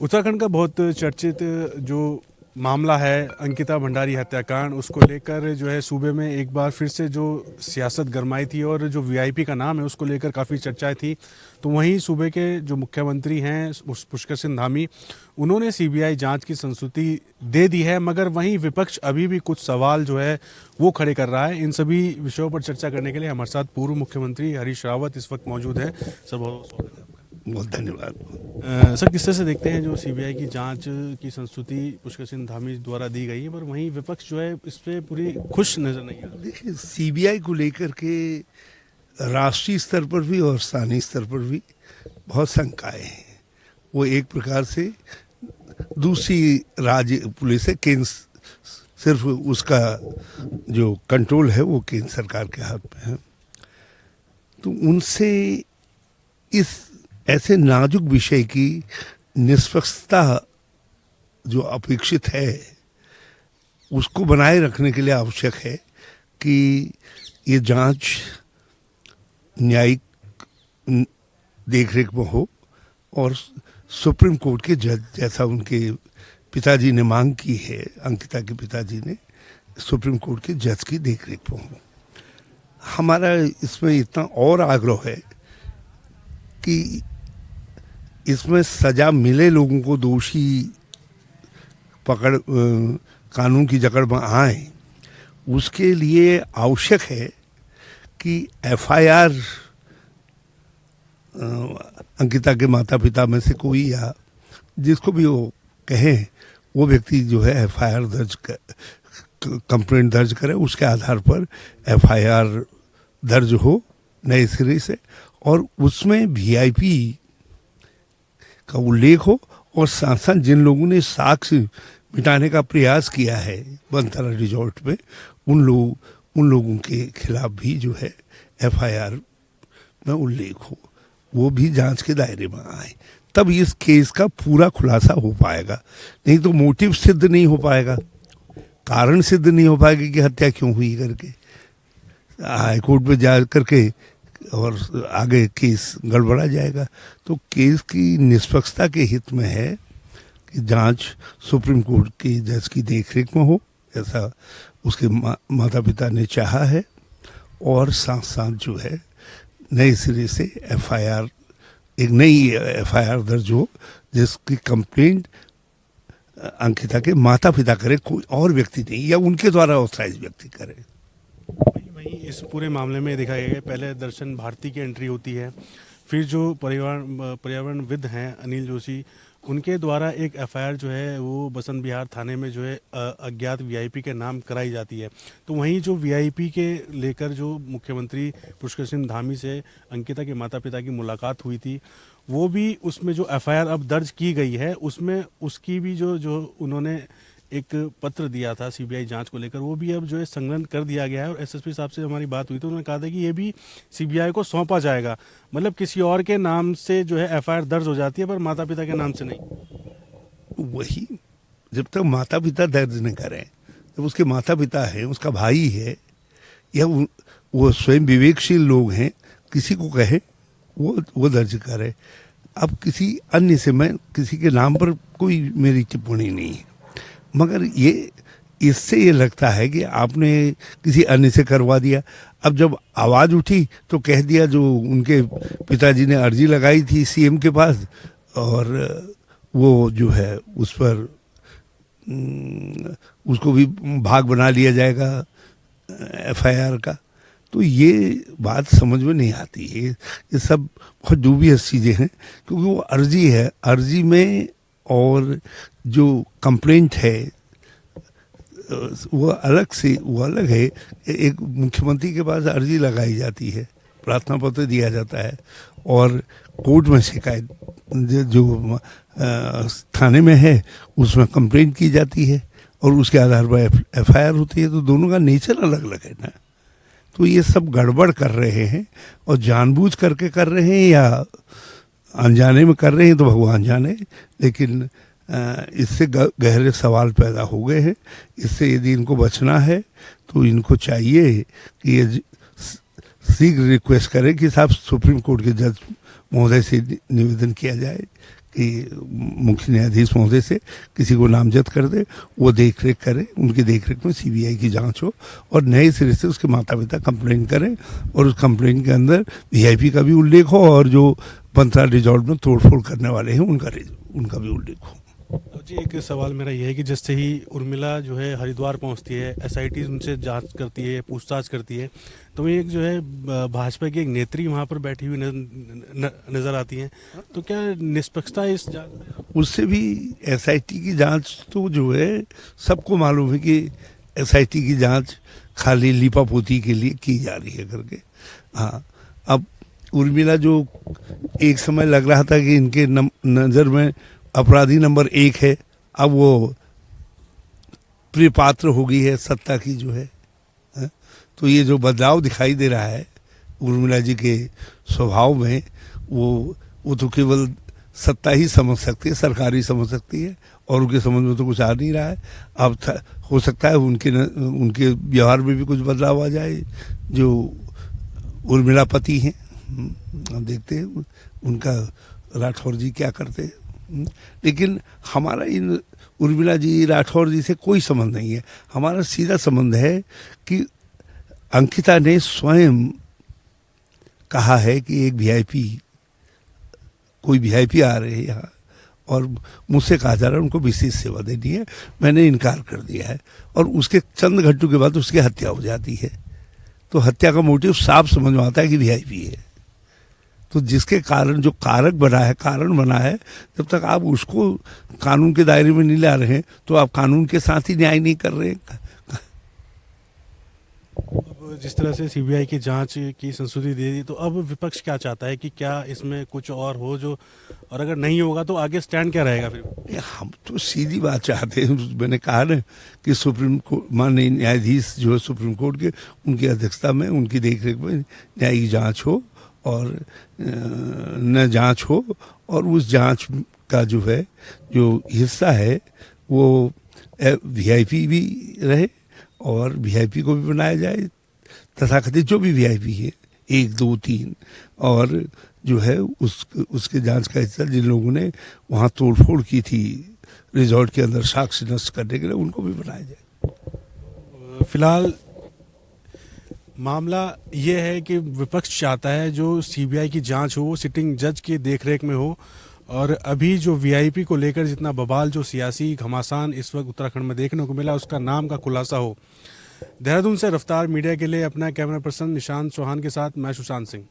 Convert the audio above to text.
उत्तराखंड का बहुत चर्चित जो मामला है अंकिता भंडारी हत्याकांड, उसको लेकर जो है सूबे में एक बार फिर से जो सियासत गरमाई थी और जो वीआईपी का नाम है उसको लेकर काफ़ी चर्चाएं थी। तो वहीं सूबे के जो मुख्यमंत्री हैं पुष्कर सिंह धामी, उन्होंने सीबीआई जांच की संस्तुति दे दी है, मगर वहीं विपक्ष अभी भी कुछ सवाल जो है वो खड़े कर रहा है। इन सभी विषयों पर चर्चा करने के लिए हमारे साथ पूर्व मुख्यमंत्री हरीश रावत इस वक्त मौजूद है। सर बहुत स्वागत है। बहुत धन्यवाद। सर किस तरह से देखते हैं जो सीबीआई की जांच की संस्तुति पुष्कर सिंह धामी द्वारा दी गई है, पर वहीं विपक्ष जो है इस पे पूरी खुश नजर नहीं आ रहा। देखिए, सीबीआई को लेकर के राष्ट्रीय स्तर पर भी और स्थानीय स्तर पर भी बहुत शंकाएं हैं। वो एक प्रकार से दूसरी राज्य पुलिस है, केंद्र सिर्फ उसका जो कंट्रोल है वो केंद्र सरकार के हाथ में है। तो उनसे इस ऐसे नाजुक विषय की निष्पक्षता जो अपेक्षित है उसको बनाए रखने के लिए आवश्यक है कि ये जांच न्यायिक देखरेख में हो और सुप्रीम कोर्ट के जज, जैसा उनके पिताजी ने मांग की है, अंकिता के पिताजी ने, सुप्रीम कोर्ट के जज की देखरेख में हो। हमारा इसमें इतना और आग्रह है कि इसमें सजा मिले, लोगों को दोषी पकड़ कानून की जकड़ में आए, उसके लिए आवश्यक है कि एफआईआर अंकिता के माता पिता में से कोई या जिसको भी वो कहें वो व्यक्ति जो है एफआईआर दर्ज कंप्लेंट दर्ज करे, उसके आधार पर एफआईआर दर्ज हो नए सिरे से और उसमें वीआईपी का उल्लेख हो और साथ साथ जिन लोगों ने साक्ष्य मिटाने का प्रयास किया है बनतारा रिजॉर्ट में उन लोगों के खिलाफ भी जो है एफआईआर में उल्लेख हो, वो भी जांच के दायरे में आए, तब इस केस का पूरा खुलासा हो पाएगा। नहीं तो मोटिव सिद्ध नहीं हो पाएगा, कारण सिद्ध नहीं हो पाएगा कि हत्या क्यों हुई करके, हाईकोर्ट में जा करके और आगे केस गड़बड़ा जाएगा। तो केस की निष्पक्षता के हित में है कि जांच सुप्रीम कोर्ट के जज की देखरेख में हो, ऐसा उसके माता पिता ने चाहा है, और साथ साथ जो है नए सिरे से एफआईआर, एक नई एफआईआर दर्ज हो जिसकी कंप्लेंट अंकिता के माता पिता करे, कोई और व्यक्ति नहीं, या उनके द्वारा ऑथराइज व्यक्ति करे। इस पूरे मामले में देखा गया है पहले दर्शन भारती की एंट्री होती है, फिर जो पर्यावरणविद हैं अनिल जोशी, उनके द्वारा एक एफआईआर जो है वो बसंत विहार थाने में जो है अज्ञात वीआईपी के नाम कराई जाती है। तो वहीं जो वीआईपी के लेकर जो मुख्यमंत्री पुष्कर सिंह धामी से अंकिता के माता पिता की मुलाकात हुई थी, वो भी उसमें जो एफआईआर अब दर्ज की गई है उसमें उसकी भी जो उन्होंने एक पत्र दिया था सीबीआई जांच को लेकर, वो भी अब जो है संकलन कर दिया गया है। और एसएसपी साहब से हमारी बात हुई तो उन्होंने कहा था कि ये भी सीबीआई को सौंपा जाएगा, मतलब किसी और के नाम से जो है एफआईआर दर्ज हो जाती है पर माता पिता के नाम से नहीं। वही, जब तक माता पिता दर्ज न करें, जब उसके माता पिता है, उसका भाई है, या वो स्वयं विवेकशील लोग हैं, किसी को कहे वो दर्ज करे। अब किसी अन्य से, मैं किसी के नाम पर कोई मेरी टिप्पणी नहीं है, मगर इससे ये लगता है कि आपने किसी अन्य से करवा दिया। अब जब आवाज़ उठी तो कह दिया जो उनके पिताजी ने अर्जी लगाई थी सीएम के पास, और वो जो है उस पर उसको भी भाग बना लिया जाएगा एफआईआर का। तो ये बात समझ में नहीं आती है, ये सब बहुत डूबियस चीज़ें हैं, क्योंकि वो अर्जी है, अर्जी में और जो कंप्लेंट है वो अलग है। एक मुख्यमंत्री के पास अर्जी लगाई जाती है, प्रार्थना पत्र दिया जाता है, और कोर्ट में शिकायत जो थाने में है उसमें कंप्लेंट की जाती है, और उसके आधार पर एफआईआर होती है। तो दोनों का नेचर अलग अलग है ना। तो ये सब गड़बड़ कर रहे हैं, और जानबूझ करके कर रहे हैं या अनजाने में कर रहे हैं तो भगवान जाने, लेकिन इससे गहरे सवाल पैदा हो गए हैं। इससे यदि इनको बचना है तो इनको चाहिए कि ये शीघ्र रिक्वेस्ट करें कि साहब सुप्रीम कोर्ट के जज महोदय से निवेदन किया जाए कि मुख्य न्यायाधीश महोदय से किसी को नामजद कर दे, वो देख रेख करे, उनकी देख रेख में सीबीआई की जांच हो और नए सिरे से उसके माता पिता कंप्लेन करें और उस कंप्लेन के अंदर वीआईपी का भी उल्लेख हो और जो पंथरा रिजॉर्ट में तोड़फोड़ करने वाले हैं उनका भी उल्लेख हो। जी, एक सवाल मेरा ये है कि जैसे ही उर्मिला जो है हरिद्वार पहुंचती है, एसआईटी उनसे जांच करती है, पूछताछ करती है, तो एक जो है भाजपा की एक नेत्री वहां पर बैठी हुई नजर आती हैं, तो क्या निष्पक्षता इस जांच में? उससे भी एसआईटी की जांच तो जो है सबको मालूम है कि एसआईटी की जांच खाली लिपापोती के लिए की जा रही है करके। हाँ, अब उर्मिला जो एक समय लग रहा था कि इनके नज़र में अपराधी नंबर 1 है, अब वो प्रियपात्र हो गई है सत्ता की जो है। तो ये जो बदलाव दिखाई दे रहा है उर्मिला जी के स्वभाव में, वो तो केवल सत्ता ही समझ सकती है, सरकार ही समझ सकती है, और उनके समझ में तो कुछ आ नहीं रहा है। अब हो सकता है उनके व्यवहार में भी कुछ बदलाव आ जाए। जो उर्मिला पति हैं, हम देखते हैं उनका राठौर जी क्या करते हैं। लेकिन हमारा इन उर्मिला जी राठौर जी से कोई संबंध नहीं है। हमारा सीधा संबंध है कि अंकिता ने स्वयं कहा है कि कोई वीआईपी आ रहे हैं यहाँ और मुझसे कहा जा रहा है उनको विशेष सेवा देनी है। मैंने इनकार कर दिया है और उसके चंद घंटों के बाद उसकी हत्या हो जाती है। तो हत्या का मोटिव साफ समझ में आता है कि वीआईपी है। तो जिसके कारण जो कारण बना है, जब तक आप उसको कानून के दायरे में नहीं ला रहे हैं तो आप कानून के साथ ही न्याय नहीं कर रहे हैं। अब जिस तरह से सीबीआई की जांच की संस्तुति दे दी, तो अब विपक्ष क्या चाहता है कि क्या इसमें कुछ और हो जो, और अगर नहीं होगा तो आगे स्टैंड क्या रहेगा फिर? हम तो सीधी बात चाहते हैं। मैंने कहा ना कि सुप्रीम कोर्ट माननीय न्यायाधीश जो है सुप्रीम कोर्ट के, उनकी अध्यक्षता में, उनकी देखरेख में न्यायिक जांच हो और न जांच हो, और उस जांच का जो है जो हिस्सा है वो वीआईपी भी रहे और वीआईपी को भी बनाया जाए, तथाकथित जो भी वीआईपी है 1, 2, 3, और जो है उसके जांच का हिस्सा जिन लोगों ने वहाँ तोड़फोड़ की थी रिजॉर्ट के अंदर साक्ष्य नष्ट करने के लिए, उनको भी बनाया जाए। फिलहाल मामला ये है कि विपक्ष चाहता है जो सीबीआई की जांच हो वो सिटिंग जज की देखरेख में हो, और अभी जो वीआईपी को लेकर जितना बवाल, जो सियासी घमासान इस वक्त उत्तराखंड में देखने को मिला, उसका नाम का खुलासा हो। देहरादून से रफ्तार मीडिया के लिए अपना कैमरा पर्सन निशांत चौहान के साथ मैं सुशांत सिंह।